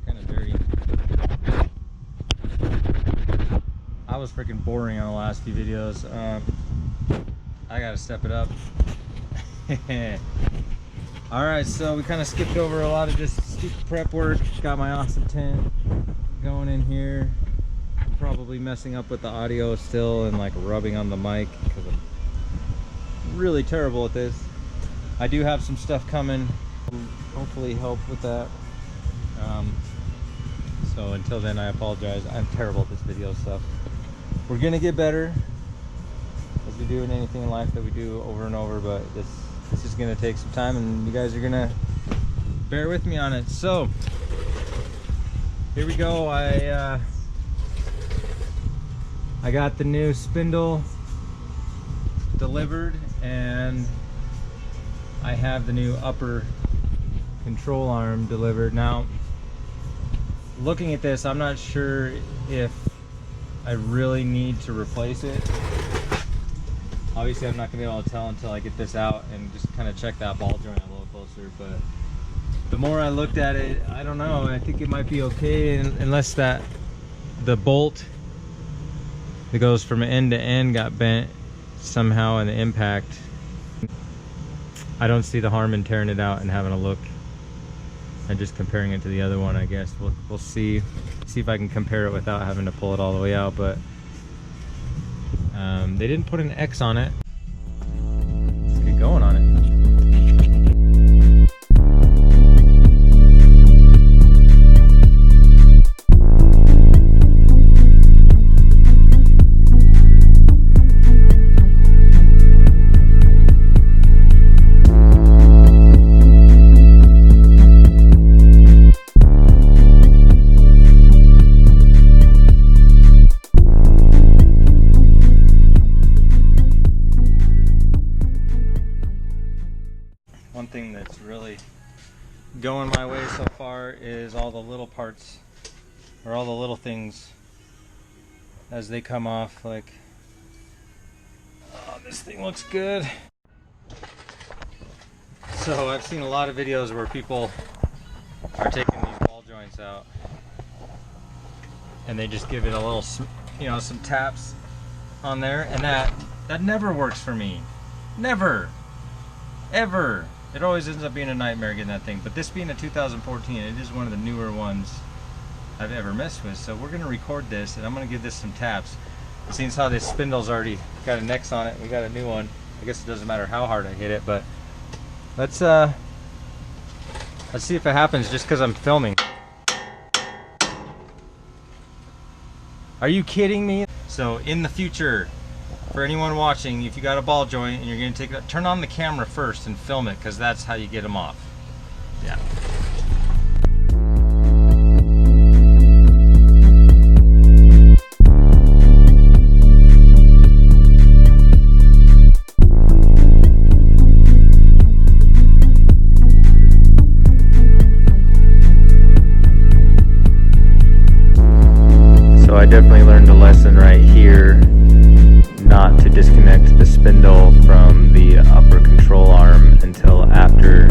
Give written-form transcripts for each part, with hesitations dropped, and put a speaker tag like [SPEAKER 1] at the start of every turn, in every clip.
[SPEAKER 1] Kind of dirty. I was freaking boring on the last few videos. I gotta step it up. Alright, so we kind of skipped over a lot of just stupid prep work. Got my awesome tent going in here. Probably messing up with the audio still and like rubbing on the mic because I'm really terrible at this. I do have some stuff coming, hopefully help with that. So until then, I apologize. I'm terrible at this video stuff. We're gonna get better, as we do in anything in life that we do over and over, but this is gonna take some time, and you guys are gonna bear with me on it. So here we go. I got the new spindle delivered, and I have the new upper control arm delivered. Now, looking at this, I'm not sure if I really need to replace it. Obviously, I'm not gonna be able to tell until I get this out and just kind of check that ball joint a little closer, but the more I looked at it, I don't know, I think it might be okay, unless the bolt that goes from end to end got bent somehow in the impact. I don't see the harm in tearing it out and having a look and just comparing it to the other one. I guess we'll see if I can compare it without having to pull it all the way out, but they didn't put an X on it. Let's get going on it. One thing that's really going my way so far is all the little parts, or all the little things as they come off. Like, oh, this thing looks good. So I've seen a lot of videos where people are taking these ball joints out and they just give it a little, some taps on there, and that never works for me. Never, ever. It always ends up being a nightmare getting that thing. But this being a 2014, it is one of the newer ones I've ever messed with. So we're going to record this, and I'm going to give this some taps. Seeing how this spindle's already got an X on it, we got a new one. I guess it doesn't matter how hard I hit it, but let's see if it happens just because I'm filming. Are you kidding me? So in the future, for anyone watching, if you got a ball joint and you're going to take it, turn on the camera first and film it, because that's how you get them off. Yeah. So I definitely learned a lesson right here, not to disconnect the spindle from the upper control arm until after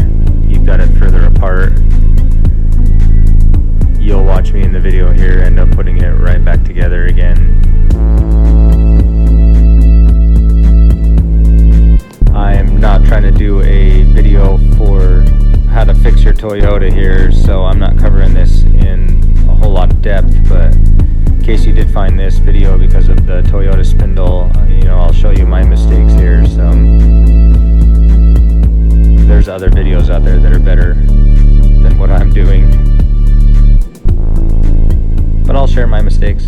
[SPEAKER 1] you've got it further apart. You'll watch me in the video here end up putting it right back together again. I'm not trying to do a video for how to fix your Toyota here, so I'm not covering this in a whole lot of depth, but in case you did find this video because of the Toyota spindle, I'll show you my mistakes here. So there's other videos out there that are better than what I'm doing, but I'll share my mistakes.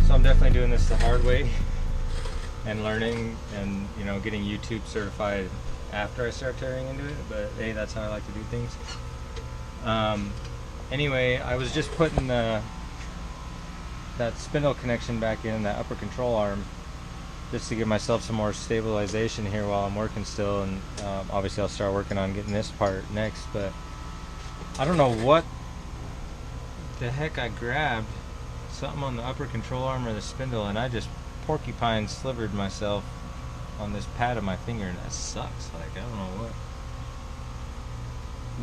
[SPEAKER 1] So I'm definitely doing this the hard way and learning, and getting YouTube certified after I start tearing into it, but hey, that's how I like to do things. Anyway, I was just putting that spindle connection back in, that upper control arm, just to give myself some more stabilization here while I'm working still, and obviously I'll start working on getting this part next. But I don't know what the heck I grabbed, something on the upper control arm or the spindle, and I just porcupine slivered myself on this pad of my finger, and that sucks. Like, I don't know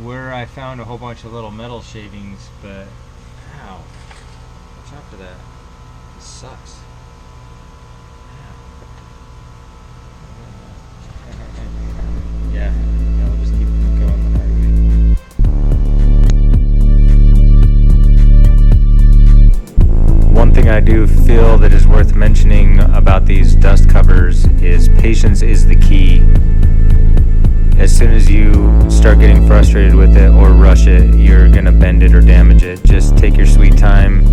[SPEAKER 1] where I found a whole bunch of little metal shavings, but ow, watch out for that. This sucks. Yeah, we'll just keep going the hard way. One thing I do feel that is worth mentioning about these dust covers is patience is the key. As soon as you start getting frustrated with it or rush it, you're gonna bend it or damage it. Just take your sweet time.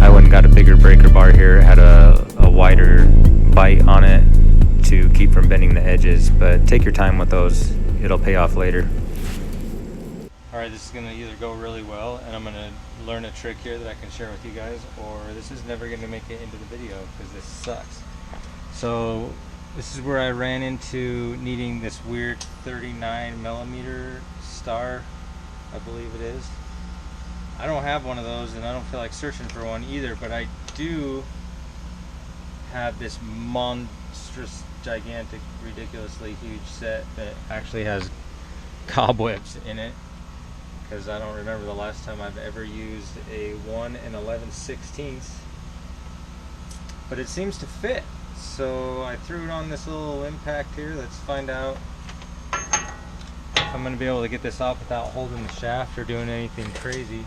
[SPEAKER 1] I went and got a bigger breaker bar here. It had a wider bite on it to keep from bending the edges, but take your time with those. It'll pay off later. Alright, this is going to either go really well and I'm going to learn a trick here that I can share with you guys, or this is never going to make it into the video because this sucks. So this is where I ran into needing this weird 39mm star, I believe it is. I don't have one of those and I don't feel like searching for one either, but I do have this monstrous, gigantic, ridiculously huge set that actually has cobwebs in it, because I don't remember the last time I've ever used a 1 11/16, but it seems to fit. So I threw it on this little impact here. Let's find out if I'm going to be able to get this off without holding the shaft or doing anything crazy.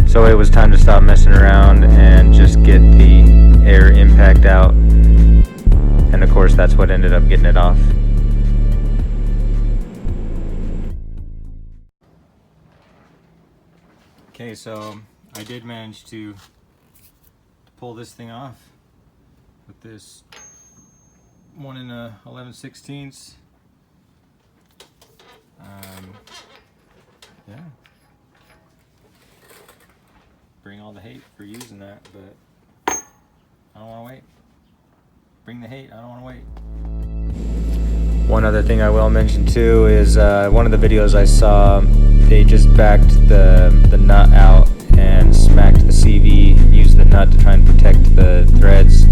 [SPEAKER 1] So it was time to stop messing around and just get the air impact out, and of course that's what ended up getting it off. Okay, so I did manage to pull this thing off with this 1 11/16. Yeah. Bring all the hate for using that, but I don't want to wait. Bring the hate, I don't want to wait. One other thing I will mention too is one of the videos I saw, they just backed the nut out and smacked the CV and used the nut to try and protect the threads.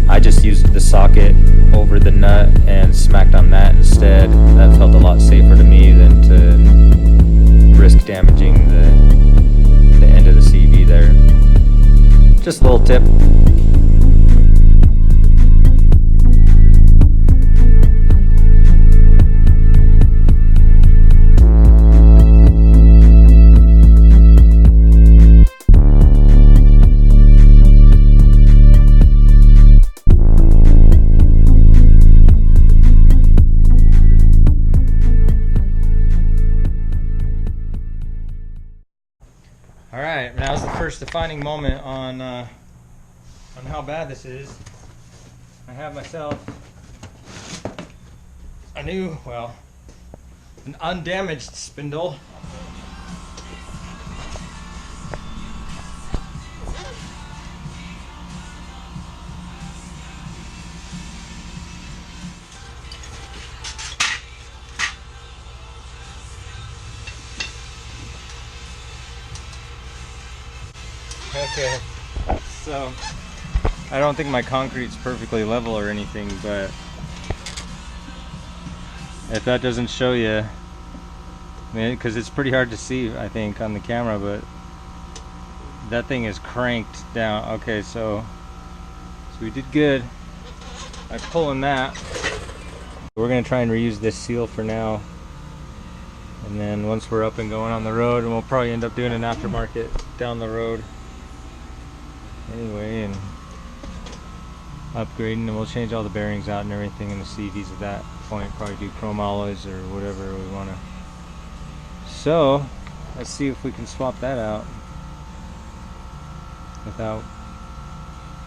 [SPEAKER 1] I just used the socket over the nut and smacked on that instead. That felt a lot safer to me than to risk damaging the end of the CV there. Just a little tip. Alright, now's the first defining moment on how bad this is. I have myself a new, well, An undamaged spindle. Okay, so I don't think my concrete's perfectly level or anything, but if that doesn't show you, because it's pretty hard to see, I think, on the camera, but that thing is cranked down. Okay, so we did good by pulling that. We're gonna try and reuse this seal for now, and then once we're up and going on the road, and we'll probably end up doing an aftermarket down the road anyway, and upgrading, and we'll change all the bearings out and everything in the CVs at that point. Probably do chrome alloys or whatever we want to. So let's see if we can swap that out without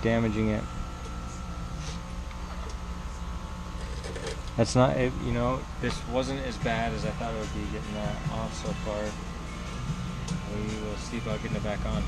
[SPEAKER 1] damaging it. That's not it, you know, this wasn't as bad as I thought it would be getting that off so far. We will see about getting it back on.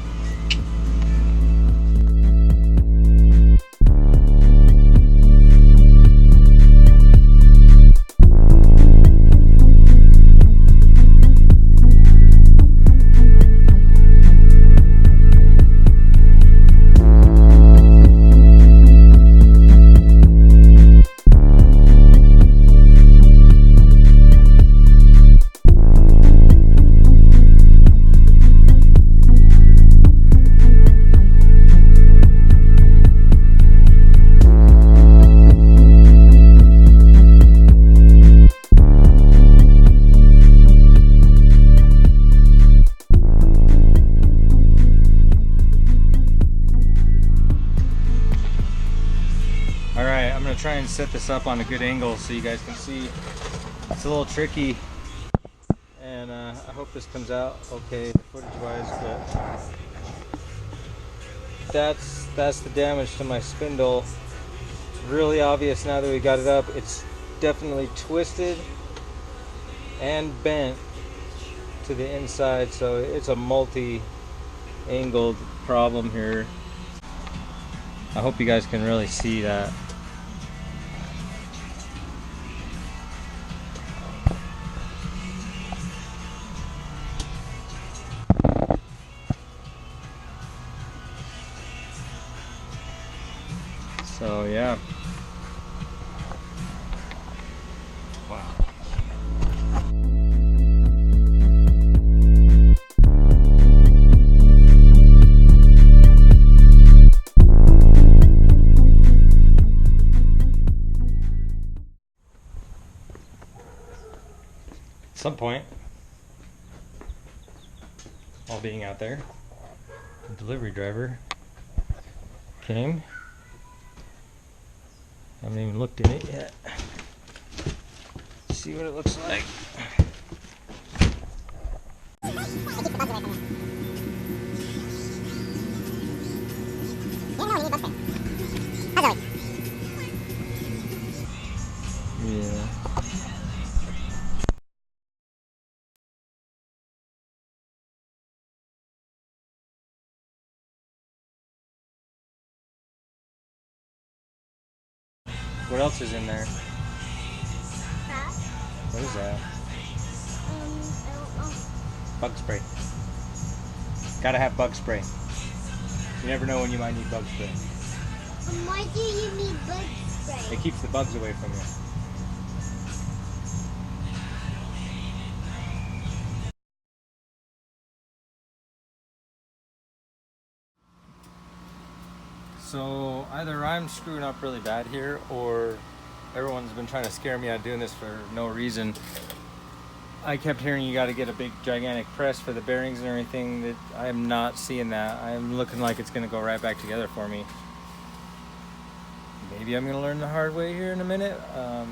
[SPEAKER 1] Try and set this up on a good angle so you guys can see. It's a little tricky, and I hope this comes out okay footage wise, but that's the damage to my spindle. It's really obvious now that we got it up. It's definitely twisted and bent to the inside, so it's a multi-angled problem here. I hope you guys can really see that. So yeah. Wow. At some point, while being out there, the delivery driver came. I haven't even looked in it yet. Let's see what it looks like. Yeah. What else is in there?
[SPEAKER 2] That?
[SPEAKER 1] What is that?
[SPEAKER 2] I don't know.
[SPEAKER 1] Bug spray. Gotta have bug spray. You never know when you might need bug spray.
[SPEAKER 2] Why do you need bug spray?
[SPEAKER 1] It keeps the bugs away from you. So either I'm screwing up really bad here, or everyone's been trying to scare me out of doing this for no reason. I kept hearing you got to get a big gigantic press for the bearings and everything. That I am not seeing that. I'm looking like it's going to go right back together for me. Maybe I'm going to learn the hard way here in a minute. I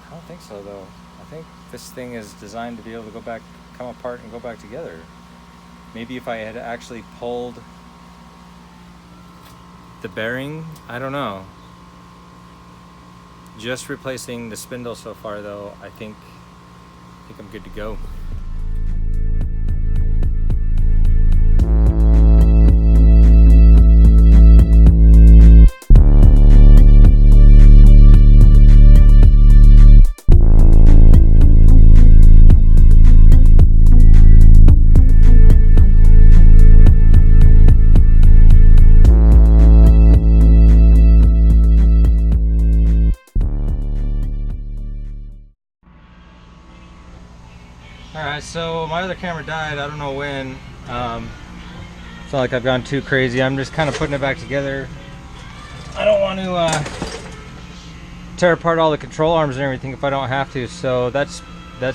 [SPEAKER 1] don't think so though. I think this thing is designed to be able to go back, come apart and go back together. Maybe if I had actually pulled the bearing, I don't know. Just replacing the spindle so far though, I think I'm good to go. Alright, so my other camera died, I don't know when. It's not like I've gone too crazy, I'm just kind of putting it back together. I don't want to tear apart all the control arms and everything if I don't have to, so that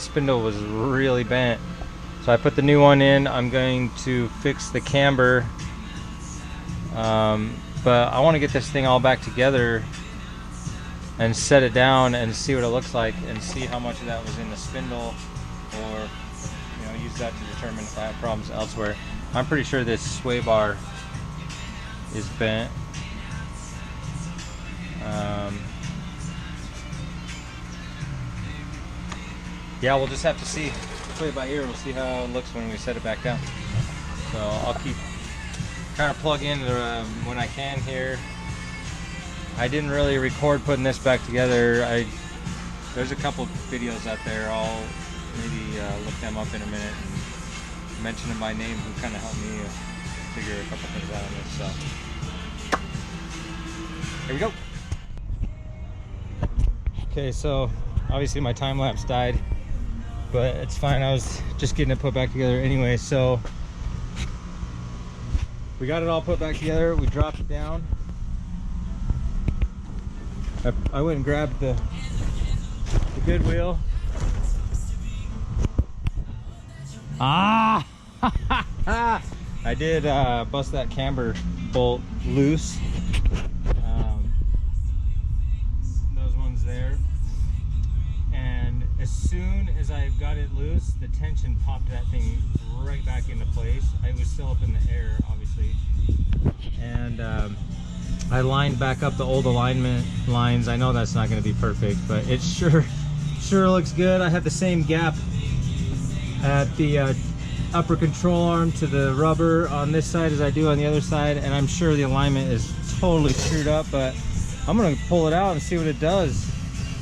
[SPEAKER 1] spindle was really bent. So I put the new one in. I'm going to fix the camber, but I want to get this thing all back together and set it down and see what it looks like and see how much of that was in the spindle, or use that to determine if I have problems elsewhere. I'm pretty sure this sway bar is bent. Yeah, we'll just have to see. Play it by ear. We'll see how it looks when we set it back down. So I'll keep trying to plug in when I can here. I didn't really record putting this back together. There's a couple videos out there. I'll maybe look them up in a minute and mention them by name who kind of helped me figure a couple things out on this. So here we go. Okay, so obviously my time lapse died, but it's fine. I was just getting it put back together anyway. So we got it all put back together. We dropped it down. I went and grabbed the good wheel. Ah! I did bust that camber bolt loose. Those ones there. And as soon as I got it loose, the tension popped that thing right back into place. It was still up in the air, obviously. And I lined back up the old alignment lines. I know that's not going to be perfect, but it sure looks good. I have the same gap at the upper control arm to the rubber on this side as I do on the other side, and I'm sure the alignment is totally screwed up, but I'm gonna pull it out and see what it does.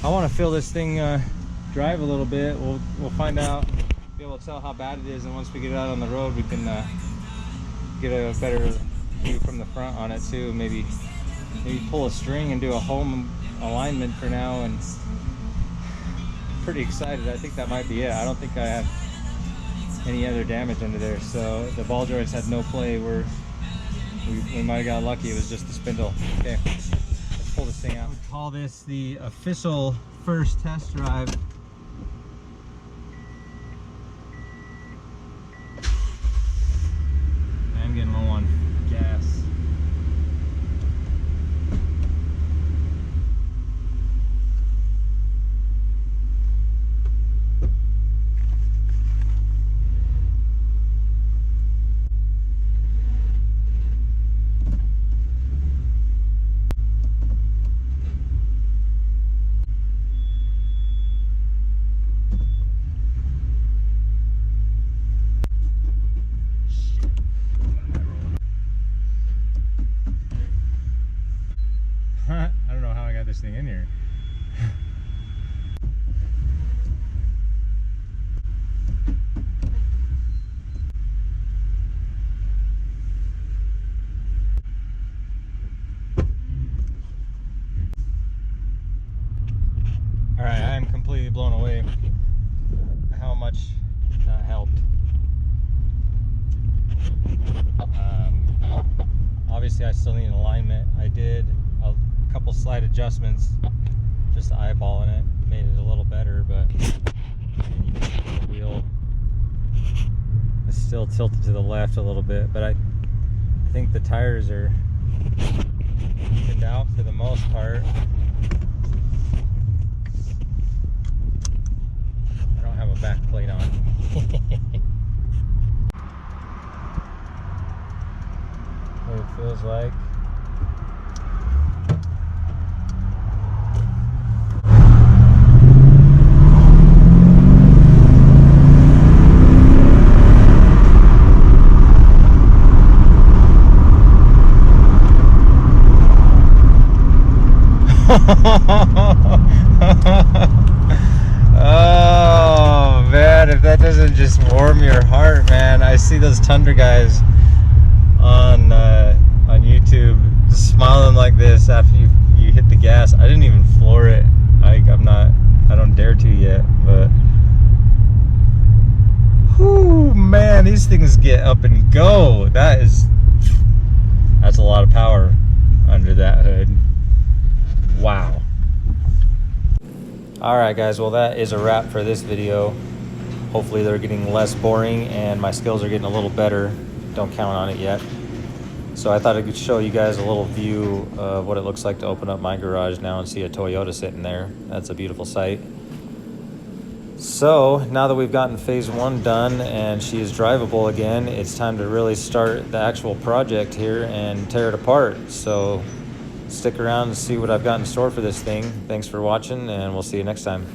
[SPEAKER 1] I want to feel this thing drive a little bit. We'll find out, be able to tell how bad it is, and once we get it out on the road, we can get a better view from the front on it too. Maybe pull a string and do a home alignment for now. And pretty excited. I think that might be it. I don't think I have any other damage under there, so the ball joints had no play. We might have got lucky. It was just the spindle. Okay, let's pull this thing out. I would call this the official first test drive. I'm getting low on gas. I don't know how I got this thing in here. Alright, I am completely blown away how much that helped. Obviously I still need an alignment. I did a couple slight adjustments, just eyeballing it, made it a little better, but the wheel is still tilted to the left a little bit, but I think the tires are pinned out for the most part. I don't have a back plate on. What it feels like. Oh man, if that doesn't just warm your heart, man. I see those Tundra guys on YouTube smiling like this after you hit the gas. I didn't even floor it. I don't dare to yet, but whoo, man, these things get up and go. That's a lot of power under that hood. Wow. Alright guys, well that is a wrap for this video. Hopefully they're getting less boring and my skills are getting a little better. Don't count on it yet. So I thought I could show you guys a little view of what it looks like to open up my garage now and see a Toyota sitting there. That's a beautiful sight. So now that we've gotten phase 1 done and she is drivable again, it's time to really start the actual project here and tear it apart. So stick around and see what I've got in store for this thing. Thanks for watching, and we'll see you next time.